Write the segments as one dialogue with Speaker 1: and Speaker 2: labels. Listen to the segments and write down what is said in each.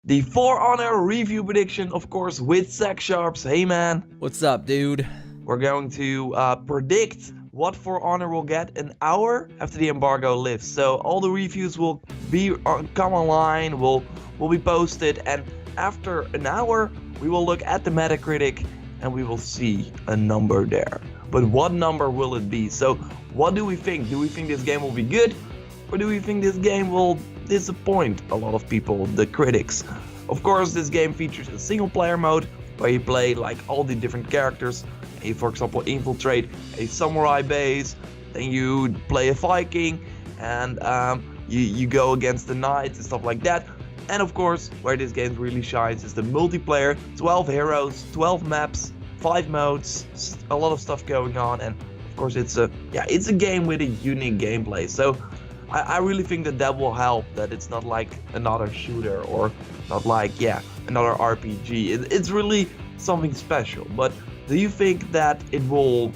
Speaker 1: The For Honor review prediction, of course, with Zach Sharps. Hey man,
Speaker 2: What's up, dude?
Speaker 1: we're going to predict what For Honor will get an hour after the embargo lifts. So all the reviews will come online, will be posted, and after an hour, we will look at the Metacritic and we will see a number there. But what number will it be? So what do we think? Do we think this game will be good? Or do we think this game will disappoint a lot of people, the critics? Of course, this game features a single player mode where you play like all the different characters. You, for example, infiltrate a samurai base, then you play a Viking, and you go against the knights and stuff like that. And of course, where this game really shines is the multiplayer. 12 heroes, 12 maps, 5 modes, a lot of stuff going on, and of course it's a game with a unique gameplay. So I really think that will help, that it's not like another shooter or not like another RPG. It's really something special. But do you think that it will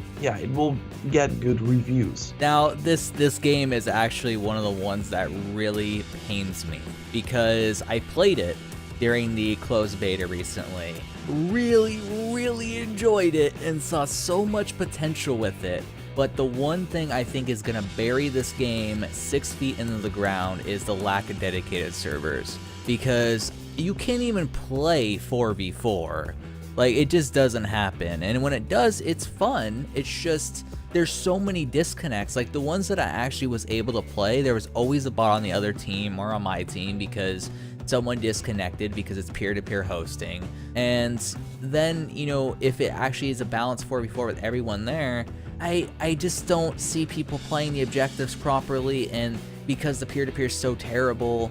Speaker 1: get good reviews?
Speaker 2: Now, this game is actually one of the ones that really pains me because I played it during the closed beta recently. Really enjoyed it and saw so much potential with it. But the one thing I think is going to bury this game 6 feet into the ground is the lack of dedicated servers. Because you can't even play 4v4. Like, it just doesn't happen. And when it does, it's fun. It's just, there's so many disconnects. Like, the ones that I actually was able to play, there was always a bot on the other team or on my team because someone disconnected because it's peer-to-peer hosting. And then, you know, if it actually is a balanced 4v4 with everyone there, I just don't see people playing the objectives properly, and because the peer-to-peer is so terrible,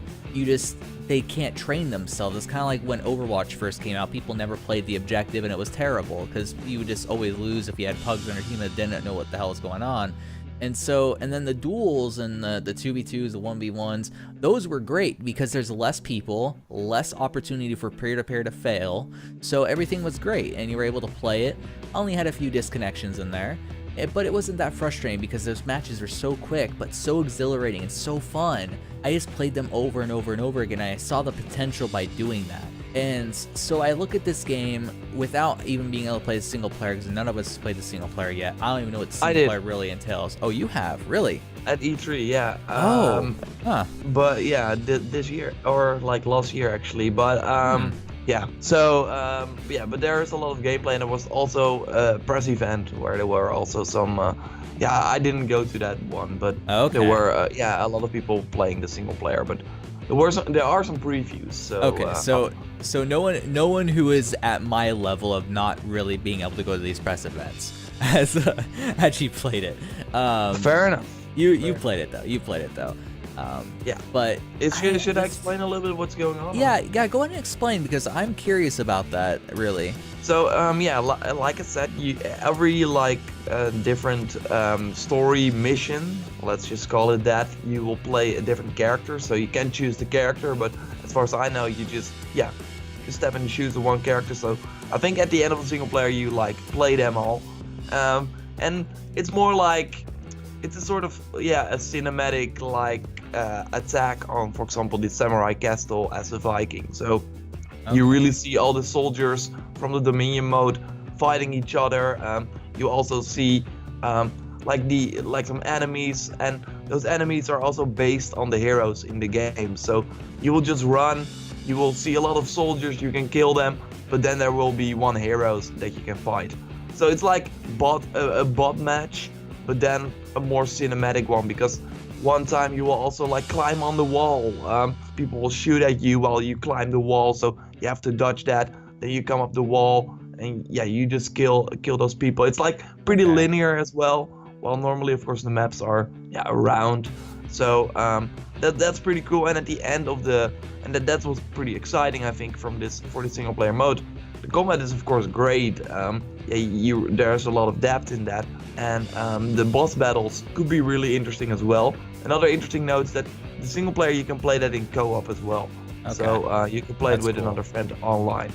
Speaker 2: they can't train themselves. It's kind of like when Overwatch first came out, people never played the objective and it was terrible because you would just always lose if you had pugs on your team that didn't know what the hell was going on. And then the duels and the 2v2s, the 1v1s, those were great because there's less people, less opportunity for peer-to-peer to fail, so everything was great and you were able to play it. Only had a few disconnections in there. But it wasn't that frustrating because those matches were so quick, but so exhilarating and so fun. I just played them over and over and over again, and I saw the potential by doing that. And so I look at this game without even being able to play the single player, because none of us has played the single player yet. I don't even know what the single player really entails. Oh, you have? Really?
Speaker 1: At E3, yeah. But yeah, this year, or like last year actually, but yeah, so but there's a lot of gameplay, and there was also a press event where there were also some I didn't go to that one, but
Speaker 2: okay.
Speaker 1: There were a lot of people playing the single player, but there are some previews. So
Speaker 2: okay, so no one who is at my level of not really being able to go to these press events has actually played it.
Speaker 1: Fair enough.
Speaker 2: You played it though. You played it though. But
Speaker 1: should I explain a little bit what's going on?
Speaker 2: Yeah, go ahead and explain, because I'm curious about that, really.
Speaker 1: So like I said, every different story mission, let's just call it that, you will play a different character. So you can choose the character, but as far as I know, you just step in the shoes of one character. So I think at the end of the single player, you play them all, and it's more like it's a sort of a cinematic attack on, for example, the samurai castle as a Viking. So you really see all the soldiers from the Dominion mode fighting each other. You also see some enemies, and those enemies are also based on the heroes in the game. So you will just run, you will see a lot of soldiers, you can kill them, but then there will be one heroes that you can fight. So it's like a bot match, but then a more cinematic one, because one time you will also climb on the wall. People will shoot at you while you climb the wall, so you have to dodge that. Then you come up the wall, and you just kill those people. It's pretty linear as well. While normally, of course, the maps are around. So that's pretty cool. And at the end of that was pretty exciting, I think, for the single player mode. The combat is of course great. There's a lot of depth in that, and the boss battles could be really interesting as well. Another interesting note is that the single player, you can play that in co-op as well. Okay. So you can play it with another friend online.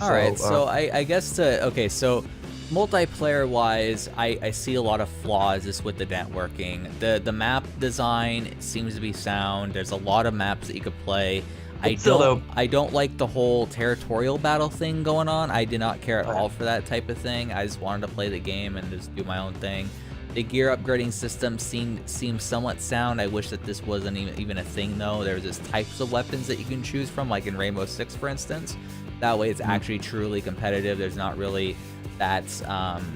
Speaker 2: Alright, so I guess so multiplayer wise, I see a lot of flaws just with the networking. The map design seems to be sound. There's a lot of maps that you could play. I
Speaker 1: Still
Speaker 2: don't
Speaker 1: though,
Speaker 2: I don't like the whole territorial battle thing going on. I did not care at
Speaker 1: Oh, yeah.
Speaker 2: all for that type of thing. I just wanted to play the game and just do my own thing. The gear upgrading system seems somewhat sound. I wish that this wasn't even a thing though. There's just types of weapons that you can choose from, like in Rainbow Six, for instance. That way, it's actually truly competitive. There's not really that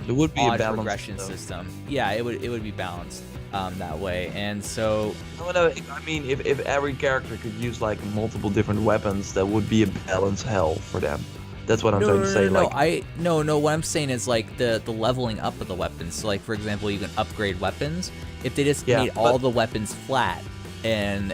Speaker 1: It would be a
Speaker 2: odd
Speaker 1: balance,
Speaker 2: progression
Speaker 1: though.
Speaker 2: system. Yeah, it would be balanced that way. And so
Speaker 1: No, I mean, if every character could use like multiple different weapons, that would be a balance hell for them. That's what I'm trying to say. Like,
Speaker 2: no. What I'm saying is like the leveling up of the weapons. So like for example, you can upgrade weapons. If they just
Speaker 1: Yeah,
Speaker 2: made all
Speaker 1: but-
Speaker 2: the weapons flat, and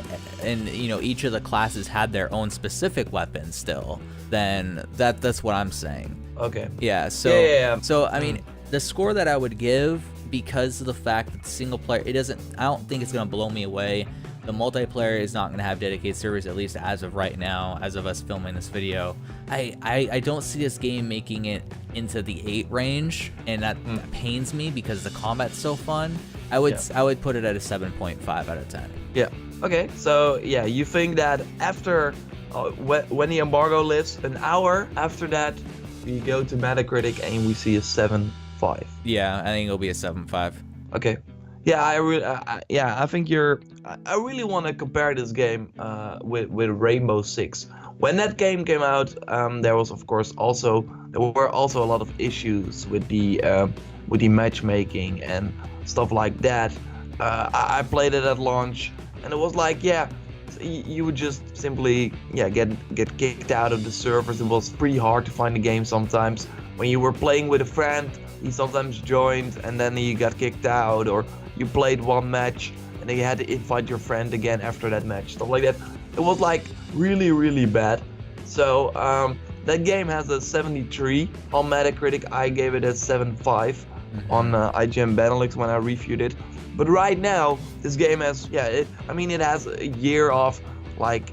Speaker 2: you know each of the classes had their own specific weapons still, then that's what I'm saying.
Speaker 1: okay.
Speaker 2: Yeah. So
Speaker 1: Yeah.
Speaker 2: so I mean the score that I would give, because of the fact that the single player, I don't think it's gonna blow me away. The multiplayer is not going to have dedicated servers, at least as of right now, as of us filming this video. I don't see this game making it into the 8 range, and that pains me because the combat's so fun. I would put it at a 7.5 out of 10.
Speaker 1: Yeah. Okay. So yeah, you think that after when the embargo lifts, an hour after that, we go to Metacritic and we see a 7.5.
Speaker 2: Yeah, I think it'll be a 7.5.
Speaker 1: Okay. Yeah, I think I really want to compare this game with Rainbow Six. When that game came out, there were also a lot of issues with the matchmaking and stuff like that. I played it at launch, and it was like, yeah, you would just simply get kicked out of the servers. It was pretty hard to find the game sometimes. When you were playing with a friend, he sometimes joined and then he got kicked out, or you played one match and then you had to invite your friend again after that match, stuff like that. It was like really bad. So that game has a 73 on Metacritic. I gave it a 7.5 on IGN Benelux when I reviewed it. But right now this game has it has a year of like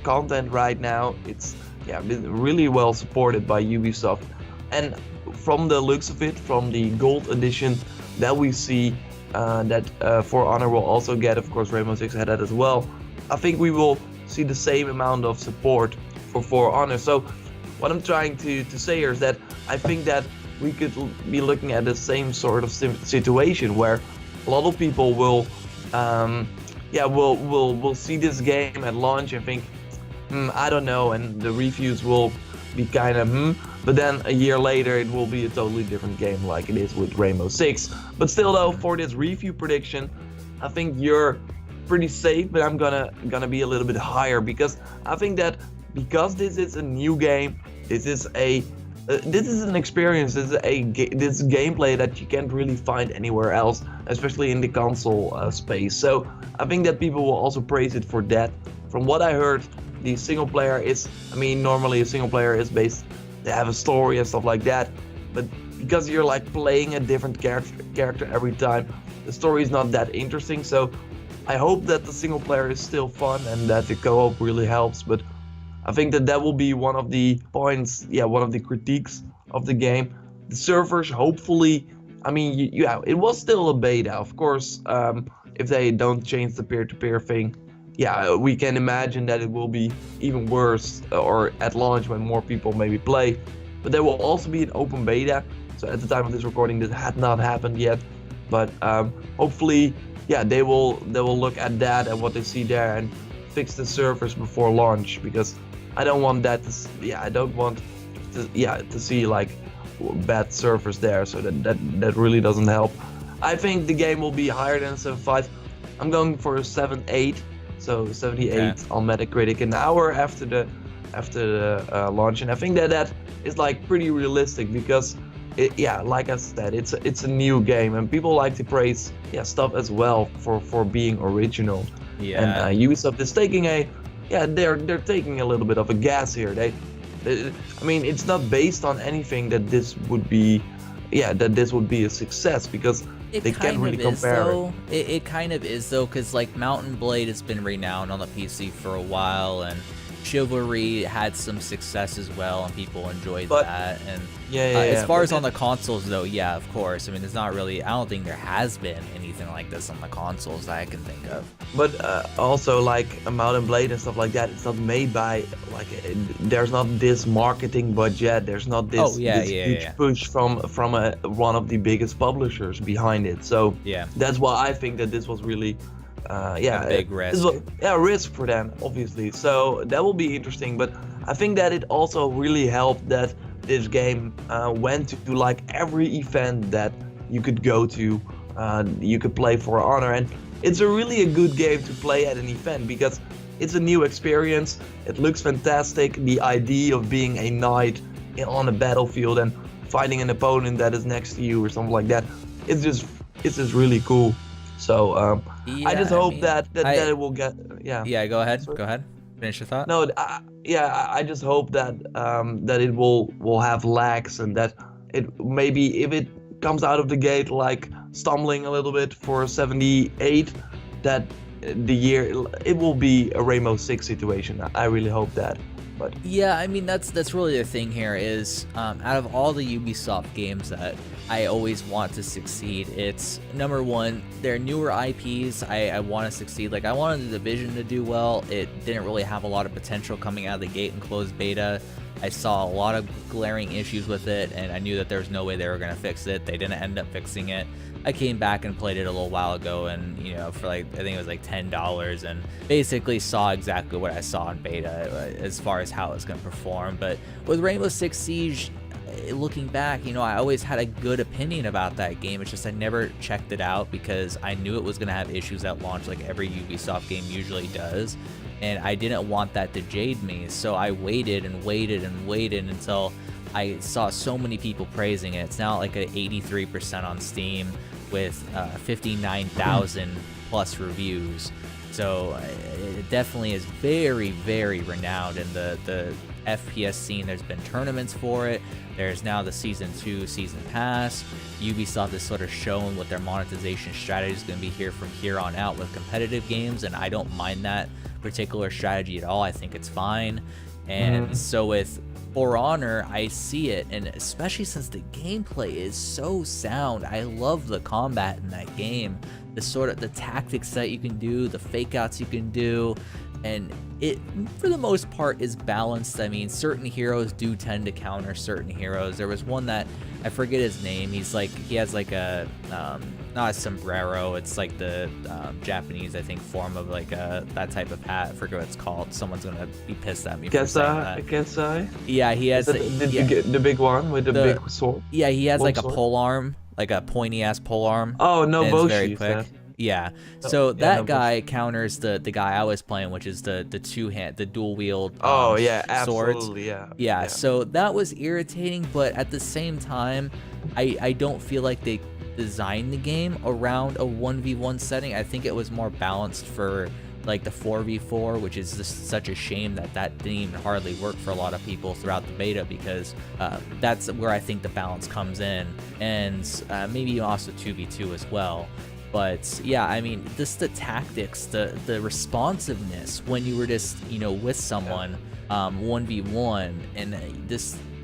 Speaker 1: content right now. It's been really well supported by Ubisoft, and from the looks of it, from the gold edition that we see that For Honor will also get, of course Rainbow Six had that as well, I think we will see the same amount of support for Honor. So what I'm trying to say here is that I think that we could be looking at the same sort of situation where a lot of people will see this game at launch and think, I don't know, and the reviews will be kind of but then a year later it will be a totally different game like it is with Rainbow Six. But still though, for this review prediction, I think you're pretty safe, but I'm gonna be a little bit higher, because I think that because this is a new game, this is an experience, this is gameplay that you can't really find anywhere else, especially in the console space. So I think that people will also praise it for that. From what I heard, the single player is, normally a single player is based, they have a story and stuff like that, but because you're like playing a different character every time, the story is not that interesting. So I hope that the single player is still fun and that the co-op really helps, but I think that will be one of the points, one of the critiques of the game. The servers, hopefully, it was still a beta, of course. If they don't change the peer-to-peer thing, we can imagine that it will be even worse, or at launch when more people maybe play. But there will also be an open beta. So at the time of this recording, this had not happened yet. But hopefully, they will look at that and what they see there and fix the servers before launch, because I don't want that to see like bad servers there. So that really doesn't help. I think the game will be higher than 7.5. I'm going for a 7.8. So 78 on Metacritic, an hour after the launch, and I think that is like pretty realistic, because like I said, it's a new game and people like to praise stuff as well for being original. And Ubisoft is taking they're taking a little bit of a gas here. It's not based on anything that this would be a success, because they can't really compare
Speaker 2: it kind of is though, because like Mountain Blade has been renowned on the PC for a while, and Chivalry had some success as well, and people enjoyed
Speaker 1: But
Speaker 2: that. And as
Speaker 1: yeah,
Speaker 2: far
Speaker 1: but
Speaker 2: as on
Speaker 1: then,
Speaker 2: the consoles, though, yeah, of course. I mean, there's not really. I don't think there has been anything like this on the consoles that I can think of.
Speaker 1: but also like a Mount and Blade and stuff like that. It's not made by like there's not this marketing budget. There's not this
Speaker 2: Oh yeah,
Speaker 1: this
Speaker 2: yeah,
Speaker 1: huge
Speaker 2: yeah,
Speaker 1: push from one of the biggest publishers behind it. So
Speaker 2: yeah.
Speaker 1: that's why I think that this was really yeah,
Speaker 2: A big
Speaker 1: this
Speaker 2: risk.
Speaker 1: was, yeah, a risk for them, obviously. So that will be interesting. But I think that it also really helped that this game went to like every event that you could go to. You could play For Honor, and it's a really a good game to play at an event because it's a new experience. It looks fantastic. The idea of being a knight on a battlefield and fighting an opponent that is next to you or something like that, it's just really cool. So I just
Speaker 2: Yeah, I
Speaker 1: hope
Speaker 2: mean,
Speaker 1: that it will get yeah.
Speaker 2: yeah. Go ahead.
Speaker 1: Sorry.
Speaker 2: Go ahead. Finish your thought.
Speaker 1: No, yeah, I just hope that that it will have lags and that it maybe if it comes out of the gate like stumbling a little bit for 78, that the year it will be a Rainbow Six situation. I really hope that. But
Speaker 2: Yeah, I mean that's really the thing here is out of all the Ubisoft games that I always want to succeed, it's number one, they're newer IPs. I want to succeed. Like I wanted the Division to do well. It didn't really have a lot of potential coming out of the gate in closed beta. I saw a lot of glaring issues with it, and I knew that there was no way they were going to fix it. They didn't end up fixing it. I came back and played it a little while ago, and for like I think it was like $10, and basically saw exactly what I saw in beta as far as how it's going to perform. But with Rainbow Six Siege, looking back, I always had a good opinion about that game. It's just I never checked it out because I knew it was going to have issues at launch, like every Ubisoft game usually does. And I didn't want that to jade me, so I waited and waited and waited until I saw so many people praising it. It's now like an 83% on Steam with 59,000 plus reviews. So it definitely is very, very renowned in the FPS scene. There's been tournaments for it. There's now the Season 2 Season Pass. Ubisoft has sort of shown what their monetization strategy is going to be here from here on out with competitive games, and I don't mind that particular strategy at all. I think it's fine. And so with For Honor, I see it, and especially since the gameplay is so sound, I love the combat in that game. The tactics that you can do, the fake outs you can do, and it for the most part is balanced. I mean, certain heroes do tend to counter certain heroes. There was one that I forget his name. He has like a not a sombrero. It's like the Japanese, I think, form of like that type of hat. I forget what it's called. Someone's gonna be pissed at me for saying that.
Speaker 1: Kensai?
Speaker 2: Yeah, he has
Speaker 1: The big one with the big sword.
Speaker 2: Yeah, he has like a
Speaker 1: sword.
Speaker 2: pole arm, like a pointy ass pole arm.
Speaker 1: Oh, no,
Speaker 2: and it's very
Speaker 1: Boshi.
Speaker 2: quick. Yeah.
Speaker 1: No,
Speaker 2: So
Speaker 1: yeah,
Speaker 2: that
Speaker 1: no,
Speaker 2: guy counters the guy I was playing, which is the dual wield
Speaker 1: Oh yeah,
Speaker 2: swords.
Speaker 1: absolutely,
Speaker 2: Yeah, so that was irritating, but at the same time, I don't feel like they designed the game around a 1v1 setting. I think it was more balanced for like the 4v4, which is just such a shame that didn't even hardly work for a lot of people throughout the beta, because that's where I think the balance comes in, and maybe also 2v2 as well. But yeah, I mean, just the tactics, the responsiveness when you were just with someone 1v1, and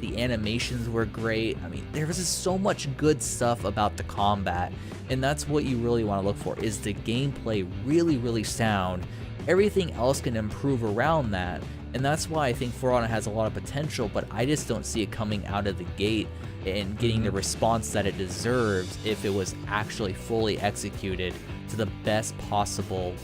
Speaker 2: the animations were great. I mean, there was just so much good stuff about the combat, and that's what you really want to look for, is the gameplay really, really sound. Everything else can improve around that, and that's why I think For Honor has a lot of potential, but I just don't see it coming out of the gate and getting the response that it deserves if it was actually fully executed to the best possible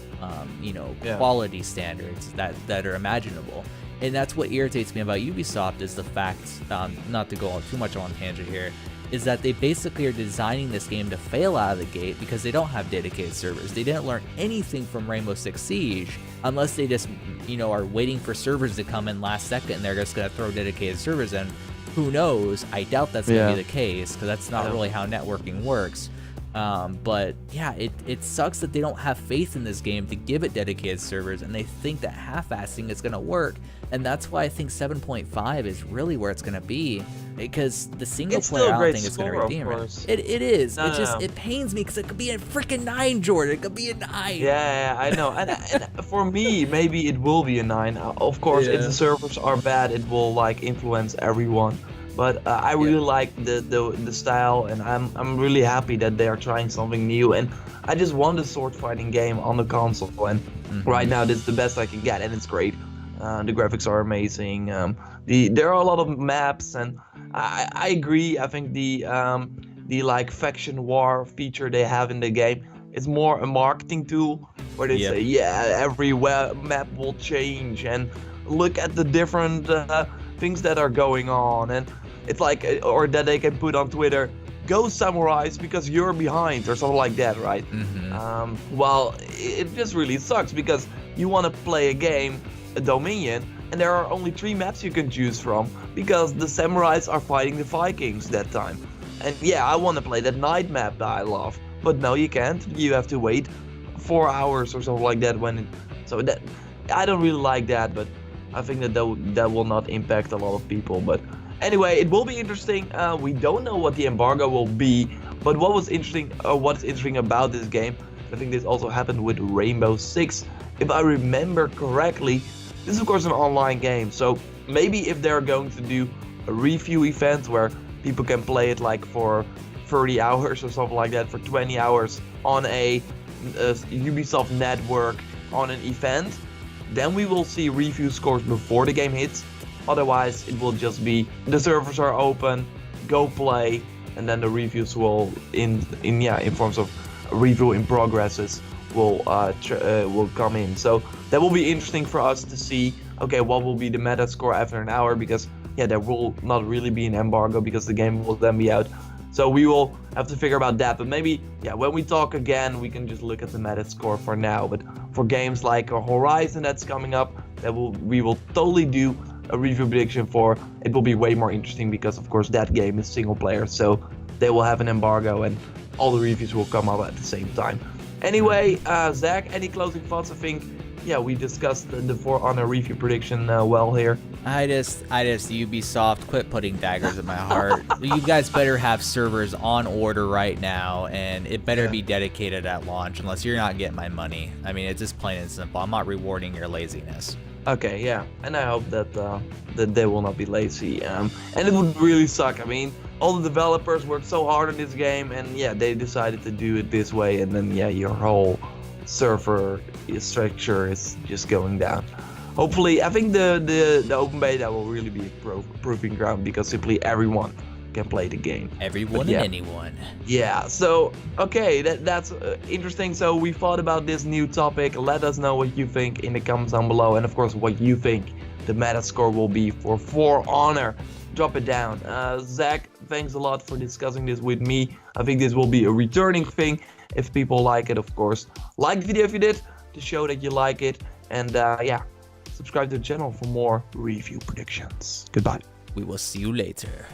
Speaker 2: quality standards that are imaginable. And that's what irritates me about Ubisoft, is the fact, not to go on too much on a tangent here, is that they basically are designing this game to fail out of the gate because they don't have dedicated servers. They didn't learn anything from Rainbow Six Siege, unless they just are waiting for servers to come in last second and they're just going to throw dedicated servers in. Who knows? I doubt that's going to be the case, because that's not really how networking works. But yeah, it sucks that they don't have faith in this game to give it dedicated servers, and they think that half-assing is gonna work, and that's why I think 7.5 is really where it's gonna be, because the single
Speaker 1: It's
Speaker 2: player
Speaker 1: still a
Speaker 2: I don't
Speaker 1: great
Speaker 2: think it's gonna
Speaker 1: score, of
Speaker 2: redeem it.
Speaker 1: course.
Speaker 2: It is.
Speaker 1: No,
Speaker 2: It
Speaker 1: no,
Speaker 2: just
Speaker 1: no.
Speaker 2: it pains me because it could be a freaking 9, Jordan. It could be a 9.
Speaker 1: Yeah, I know. And for me, maybe it will be a 9. Of course, if
Speaker 2: Yeah.
Speaker 1: the servers are bad, it will like influence everyone. But I really like the style, and I'm really happy that they are trying something new. And I just want a sword fighting game on the console, and right now this is the best I can get, and it's great. The graphics are amazing. There are a lot of maps, and I agree. I think the like faction war feature they have in the game is more a marketing tool where they
Speaker 2: Yep.
Speaker 1: say, yeah, every map will change, and look at the different things that are going on, and it's like, or that they can put on Twitter, go samurais because you're behind, or something like that, right? Well, it just really sucks because you want to play a game, a Dominion, and there are only 3 maps you can choose from because the samurais are fighting the Vikings that time. And yeah, I want to play that night map that I love, but no, you can't. You have to wait 4 hours or something like that so that I don't really like that, but I think that will not impact a lot of people. But anyway, it will be interesting. We don't know what the embargo will be, but what's interesting about this game, I think this also happened with Rainbow Six. If I remember correctly, this is of course an online game, so maybe if they're going to do a review event where people can play it like for 30 hours or something like that, for 20 hours on a Ubisoft network on an event, then we will see review scores before the game hits. Otherwise, it will just be the servers are open, go play, and then the reviews will in forms of review in progresses will come in. So that will be interesting for us to see. Okay, what will be the meta score after an hour? Because yeah, there will not really be an embargo because the game will then be out. So we will have to figure about that. But maybe, yeah, when we talk again, we can just look at the meta score for now. But for games like Horizon that's coming up, we will totally do a review prediction for. It will be way more interesting because, of course, that game is single player. So they will have an embargo and all the reviews will come up at the same time. Anyway, Zach, any closing thoughts? I think, yeah, we discussed the For Honor review prediction well here.
Speaker 2: I just Ubisoft, quit putting daggers in my heart. You guys better have servers on order right now, and it better be dedicated at launch, unless you're not getting my money. I mean, it's just plain and simple. I'm not rewarding your laziness.
Speaker 1: Okay, yeah, and I hope that they will not be lazy. And it would really suck. I mean, all the developers worked so hard on this game, and yeah, they decided to do it this way, and then yeah, your whole server structure is just going down. Hopefully, I think the open beta will really be a proving ground because simply everyone can play the game.
Speaker 2: Everyone
Speaker 1: yeah.
Speaker 2: and anyone.
Speaker 1: Yeah, so okay, that's interesting. So we thought about this new topic. Let us know what you think in the comments down below, and of course what you think the meta score will be for Honor. Drop it down. Zach, thanks a lot for discussing this with me. I think this will be a returning thing if people like it, of course. Like the video if you did to show that you like it, and yeah, subscribe to the channel for more review predictions. Goodbye.
Speaker 2: We will see you later.